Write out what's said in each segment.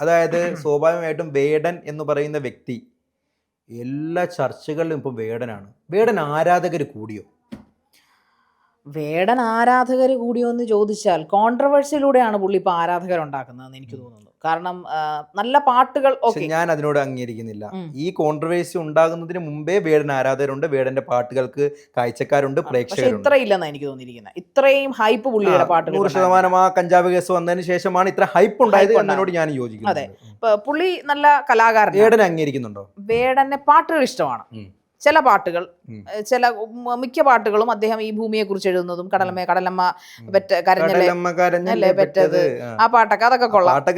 അതായത് സ്വാഭാവികമായിട്ടും വേടൻ എന്ന് പറയുന്ന വ്യക്തി എല്ലാ ചർച്ചകളിലും ഇപ്പം വേടനാണ്. വേടൻ ആരാധകർ കൂടിയോ? വേടൻ ആരാധകർ കൂടിയോ എന്ന് ചോദിച്ചാൽ കോൺട്രവേഴ്സിയിലൂടെയാണ് പുള്ളി ഇപ്പോൾ ആരാധകരുണ്ടാക്കുന്നതെന്ന് എനിക്ക് തോന്നുന്നു. കാരണം നല്ല പാട്ടുകൾ ഞാൻ അതിനോട് അംഗീകരിക്കുന്നില്ല. ഈ കോൺട്രവേഴ്സി ഉണ്ടാകുന്നതിന് മുമ്പേ വേടൻ ആരാധകരുണ്ട്, വേടന്റെ പാട്ടുകൾക്ക് കാഴ്ചക്കാരുണ്ട്, പ്രേക്ഷകരുണ്ട്. ഇത്ര ഇല്ലെന്നാണ് എനിക്ക് തോന്നിയിരിക്കുന്നത്. ഇത്രയും ഹൈപ്പ് പുള്ളിയുടെ പാട്ടുകൾ 100% ആ കഞ്ചാവ് കേസ് വന്നതിന് ശേഷമാണ് ഇത്ര ഹൈപ്പ് ഉണ്ടായത് എന്നോട് ഞാൻ യോജിക്കുന്നു. അതെ, പുള്ളി നല്ല കലാകാരൻ. വേടൻ അംഗീകരിക്കുന്നുണ്ടോ? വേടന്റെ പാട്ടുകൾ ഇഷ്ടമാണ്. ചില പാട്ടുകൾ, മിക്ക പാട്ടുകളും അദ്ദേഹം ഈ ഭൂമിയെ കുറിച്ച് എഴുതുന്നതും കടലമ്മ കരഞ്ഞല്ലേ പെറ്റത്, ആ പാട്ടൊക്കെ അതൊക്കെ കൊള്ളാം.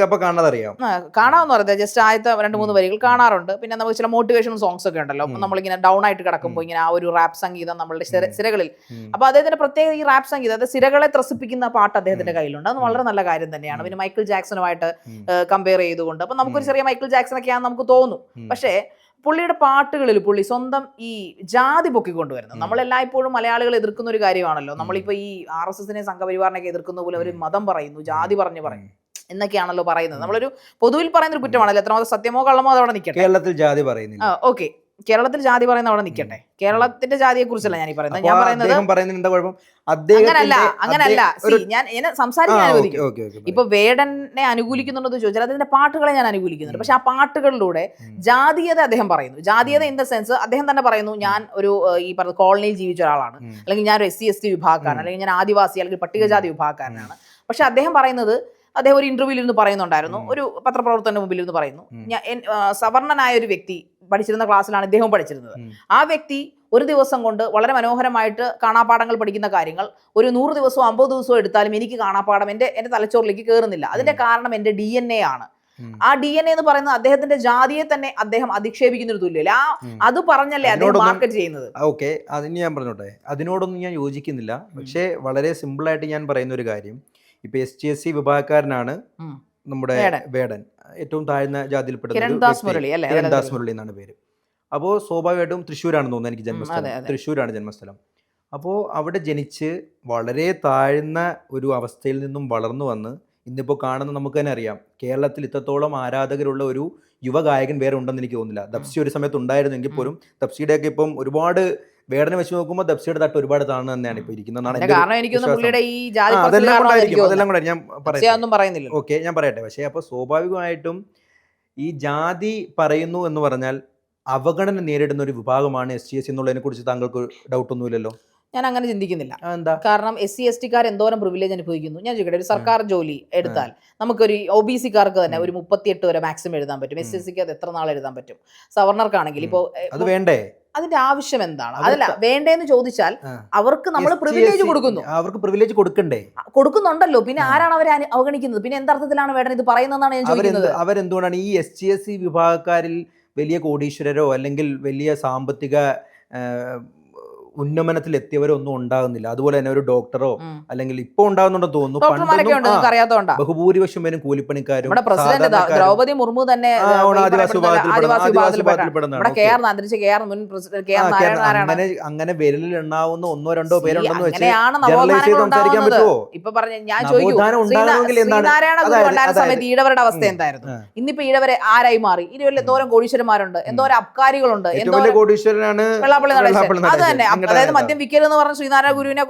കാണാമെന്ന് പറയുന്നത് ജസ്റ്റ് ആദ്യത്തെ 2-3 വരികൾ കാണാറുണ്ട്. പിന്നെ നമുക്ക് ചില മോട്ടിവേഷണൽ സോങ്സ് ഒക്കെ ഉണ്ടല്ലോ, നമ്മളിങ്ങനെ ഡൗൺ ആയിട്ട് കിടക്കുമ്പോൾ ഇങ്ങനെ ആ ഒരു റാപ്പ് സംഗീതം നമ്മളുടെ സിരകളിൽ. അപ്പൊ അദ്ദേഹത്തിന്റെ പ്രത്യേക ഈ റാപ്പ് സംഗീതം, അത് സിരകളെ ത്രസിപ്പിക്കുന്ന പാട്ട് അദ്ദേഹത്തിന്റെ കയ്യിലുണ്ട്. അത് വളരെ നല്ല കാര്യം തന്നെയാണ്. പിന്നെ മൈക്കിൾ ജാക്സണുമായിട്ട് കമ്പയർ ചെയ്തുകൊണ്ട് അപ്പൊ നമുക്കൊരു ചെറിയ മൈക്കിൾ ജാക്സൺ ഒക്കെയാണെന്ന് നമുക്ക് തോന്നും. പക്ഷേ പുള്ളിയുടെ പാട്ടുകളിൽ പുള്ളി സ്വന്തം ഈ ജാതി പൊക്കിക്കൊണ്ടുവരുന്നത് നമ്മളെല്ലായ്പ്പോഴും മലയാളികൾ എതിർക്കുന്ന ഒരു കാര്യമാണല്ലോ. നമ്മളിപ്പോൾ ഈ RSSനെ സംഘപരിവാറിനെയൊക്കെ എതിർക്കുന്ന പോലെ അവർ മതം പറയുന്നു, ജാതി പറയും എന്നൊക്കെയാണല്ലോ പറയുന്നത്. നമ്മളൊരു പൊതുവിൽ പറയുന്ന ഒരു കുറ്റമാണല്ലോ. എത്രമാത്രം സത്യമോ കള്ളമോ അതവിടെ നിൽക്കട്ടെ. കേരളത്തിൽ ജാതി പറയുന്നില്ല. ഓക്കെ, കേരളത്തിൽ ജാതി പറയുന്ന അവിടെ നിൽക്കട്ടെ. കേരളത്തിന്റെ ജാതിയെ കുറിച്ചല്ല ഞാൻ പറയുന്നത്. ഞാൻ പറയുന്നത് അങ്ങനല്ല. ഞാൻ സംസാരിക്കാൻ അനുവദിക്കും. ഇപ്പൊ വേടനെ അനുകൂലിക്കുന്നുണ്ടെന്ന് ചോദിച്ചാൽ അതിന്റെ പാട്ടുകളെ ഞാൻ അനുകൂലിക്കുന്നുണ്ട്. പക്ഷെ ആ പാട്ടുകളിലൂടെ ജാതീയത അദ്ദേഹം പറയുന്നു. ജാതീയത ഇൻ ദ സെൻസ് അദ്ദേഹം തന്നെ പറയുന്നു, ഞാൻ ഒരു ഈ പറഞ്ഞ കോളനിയിൽ ജീവിച്ച ഒരാളാണ്, അല്ലെങ്കിൽ ഞാൻ ഒരു SC/ST വിഭാഗക്കാരൻ, അല്ലെങ്കിൽ ഞാൻ ആദിവാസി അല്ലെങ്കിൽ പട്ടികജാതി വിഭാഗക്കാരനാണ്. പക്ഷെ അദ്ദേഹം പറയുന്നത്, അദ്ദേഹം ഒരു ഇന്റർവ്യൂവിൽ ഇരുന്ന് പറയുന്നുണ്ടായിരുന്നു, ഒരു പത്രപ്രവർത്തകന്റെ മുമ്പിൽ ഇരുന്ന് പറയുന്നു, സവർണനായ ഒരു വ്യക്തി പഠിച്ചിരുന്ന ക്ലാസ്സിലാണ് ഇദ്ദേഹം പഠിച്ചിരുന്നത്. ആ വ്യക്തി ഒരു ദിവസം കൊണ്ട് വളരെ മനോഹരമായിട്ട് കാണാപ്പാടങ്ങൾ പഠിക്കുന്ന കാര്യങ്ങൾ ഒരു 100 ദിവസമോ 50 ദിവസമോ എടുത്താലും എനിക്ക് കാണാപ്പാടം എൻ്റെ തലച്ചോറിലേക്ക് കയറുന്നില്ല. അതിന്റെ കാരണം എൻ്റെ DNA ആണ്. ആ DNA എന്ന് പറയുന്നത് അദ്ദേഹത്തിന്റെ ജാതിയെ തന്നെ അദ്ദേഹം അധിക്ഷേപിക്കുന്ന ഒരു തുല്യല്ല. അത് പറഞ്ഞല്ലേ അദ്ദേഹം മാർക്കറ്റ് ചെയ്യുന്നത്. ഓക്കെ, അതിന് ഞാൻ പറഞ്ഞോട്ടെ, അതിനോടൊന്നും ഞാൻ യോജിക്കുന്നില്ല. പക്ഷേ വളരെ സിമ്പിൾ ആയിട്ട് ഞാൻ പറയുന്ന ഒരു കാര്യം, ഇപ്പൊ ST/SC വിഭാഗക്കാരനാണ് നമ്മുടെ വേടൻ, ഏറ്റവും താഴ്ന്ന ജാതിയിൽപ്പെട്ട കിരൺദാസ് മുരളി എന്നാണ് പേര്. അപ്പോൾ സ്വാഭാവികമായിട്ടും തൃശ്ശൂരാണെന്ന് തോന്നുന്നു എനിക്ക് ജന്മസ്ഥലം, തൃശ്ശൂരാണ് ജന്മസ്ഥലം. അപ്പോൾ അവിടെ ജനിച്ച് വളരെ താഴ്ന്ന ഒരു അവസ്ഥയിൽ നിന്നും വളർന്നു വന്ന് ഇന്നിപ്പോൾ കാണുന്ന നമുക്ക് തന്നെ അറിയാം, കേരളത്തിൽ ഇത്രത്തോളം ആരാധകരുള്ള ഒരു യുവഗായകൻ വേറെ ഉണ്ടെന്ന് എനിക്ക് തോന്നുന്നില്ല. ദപ്സി ഒരു സമയത്ത് ഉണ്ടായിരുന്നെങ്കിൽ പോലും ദപ്സിയുടെയൊക്കെ ഇപ്പം ഒരുപാട് വേടനെ വെച്ച് നോക്കുമ്പോൾ ദപ്സിയുടെ തട്ട് ഒരുപാട് താഴ്ന്നു തന്നെയാണ് ഇപ്പൊ ഇരിക്കുന്നതാണ്. ഓക്കെ, ഞാൻ പറയട്ടെ. പക്ഷേ അപ്പോൾ സ്വാഭാവികമായിട്ടും ഈ ജാതി പറയുന്നു എന്ന് പറഞ്ഞാൽ അവഗണന നേരിടുന്ന ഒരു വിഭാഗമാണ് ST/SC എന്നുള്ളതിനെ കുറിച്ച് താങ്കൾക്ക് ഡൗട്ടൊന്നുമില്ലല്ലോ? ഞാൻ അങ്ങനെ ചിന്തിക്കുന്നില്ല. കാരണം SC/ST എന്തോരം പ്രിവിലേജ് അനുഭവിക്കുന്നു. ഞാൻ ചോദിക്കട്ടെ, ഒരു സർക്കാർ ജോലി എടുത്താൽ നമുക്കൊരു OBC-കാർക്ക് തന്നെ ഒരു 38 വരെ മാക്സിമം എഴുതാൻ പറ്റും. SC/SC അത് എത്ര നാൾ എഴുതാൻ പറ്റും? സവർണർക്കാണെങ്കിൽ ഇപ്പോൾ അത് വേണ്ടേ? അതിന്റെ ആവശ്യം എന്താണ്? അതല്ല വേണ്ടേന്ന് ചോദിച്ചാൽ അവർക്ക് നമ്മൾ പ്രിവിലേജ് കൊടുക്കുന്നു. അവർക്ക് പ്രിവിലേജ് കൊടുക്കണ്ടേ? കൊടുക്കുന്നുണ്ടല്ലോ. പിന്നെ ആരാണ് അവരെ അവഗണിക്കുന്നത്? പിന്നെ എന്തർത്ഥത്തിലാണ് വേടൻ ഇത് പറയുന്നതെന്നാണ് ഞാൻ ചോദിക്കുന്നത്. അവരെന്തുകൊണ്ടാണ് ഈ ST/SC വിഭാഗക്കാരിൽ വലിയ കോടീശ്വരരോ അല്ലെങ്കിൽ വലിയ സാമ്പത്തിക ഉന്നമനത്തിൽ എത്തിയവരൊന്നും ഉണ്ടാകുന്നില്ല? അതുപോലെ തന്നെ ഒരു ഡോക്ടറോ അല്ലെങ്കിൽ ഇപ്പൊ ഉണ്ടാകുന്നുണ്ടെന്ന് തോന്നുന്നു. ബഹുഭൂരിപക്ഷം പേരും കൂലിപ്പണിക്കാരും. ദ്രൗപദി മുർമു തന്നെ അങ്ങനെ വിരലിൽ എണ്ണാവുന്ന 1-2 പേരുണ്ടെന്ന് വെച്ച് ഇപ്പൊ പറഞ്ഞ ഞാൻ സമയത്ത് ഈഴവരുടെ അവസ്ഥ എന്തായിരുന്നു? ഇന്നിപ്പോ ഈഴവരെ ആരായി മാറി? ഇരുവല്ല എന്തോരം കോടീശ്വരന്മാരുണ്ട്, എന്തോരം അബ്കാരികളുണ്ട്, അത് തന്നെ. അതായത് മദ്യം വിൽക്കരുതെന്ന് പറഞ്ഞ ശ്രീനാരായണ ഗുരുവിനെ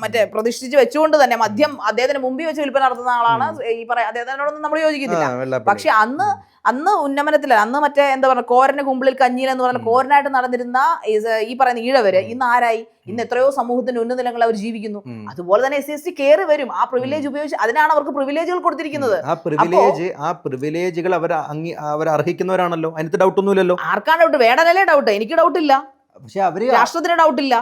മറ്റേ പ്രതിഷ്ഠിച്ച് വെച്ചുകൊണ്ട് തന്നെ മദ്യം അദ്ദേഹത്തിന് മുമ്പിൽ വെച്ച് വിൽപ്പന നടത്തുന്ന ആളാണ്. ഈ അദ്ദേഹത്തിനോടൊന്നും നമ്മൾ യോജിക്കുന്നില്ല. പക്ഷെ അന്ന് ഉന്നമനത്തില, അന്ന് മറ്റേ എന്താ പറയുക, കോരന് കുമ്പിളിൽ കഞ്ഞിയിൽ എന്ന് പറഞ്ഞ കോരനായിട്ട് നടന്നിരുന്ന ഈ പറയുന്ന ഈഴവര് ഇന്ന് ആരായി? ഇന്ന് എത്രയോ സമൂഹത്തിന്റെ ഉന്നതലങ്ങൾ അവർ ജീവിക്കുന്നു. അതുപോലെ തന്നെ SC/ST കയറി വരും. ആ പ്രിവിലേജ് ഉപയോഗിച്ച് അതിനാണ് അവർക്ക് പ്രിവിലേജുകൾ കൊടുത്തിരിക്കുന്നത്. ആ പ്രിവിലേജുകൾ അവർ അർഹിക്കുന്നവരാണല്ലോ. അതിനകത്ത് ഡൗട്ട് ഒന്നുമില്ലല്ലോ. ആർക്കാണ് ഡൗട്ട്? വേടനല്ലേ ഡൗട്ട്? എനിക്ക് ഡൗട്ടില്ല. പക്ഷെ അവര് രാഷ്ട്രത്തിന് ഡൗട്ടില്ല.